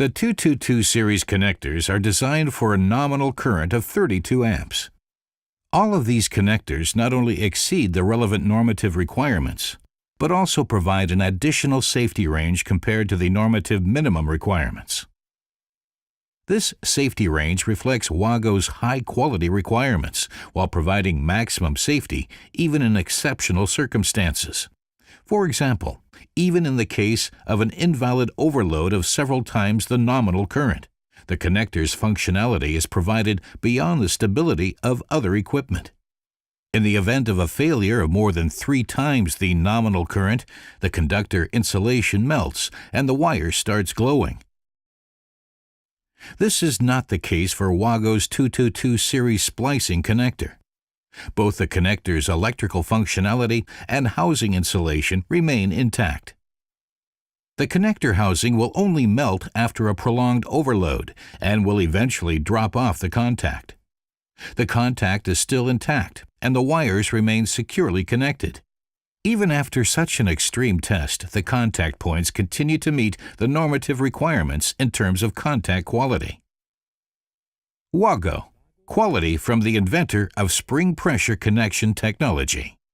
The 222 series connectors are designed for a nominal current of 32 amps. All of these connectors not only exceed the relevant normative requirements, but also provide an additional safety range compared to the normative minimum requirements. This safety range reflects WAGO's high-quality requirements while providing maximum safety even in exceptional circumstances. For example, even in the case of an invalid overload of several times the nominal current, the connector's functionality is provided beyond the stability of other equipment. In the event of a failure of more than 3 times the nominal current, the conductor insulation melts and the wire starts glowing. This is not the case for WAGO's 222 series splicing connector. Both the connector's electrical functionality and housing insulation remain intact. The connector housing will only melt after a prolonged overload and will eventually drop off the contact. The contact is still intact and the wires remain securely connected. Even after such an extreme test, the contact points continue to meet the normative requirements in terms of contact quality. WAGO, quality from the inventor of spring pressure connection technology.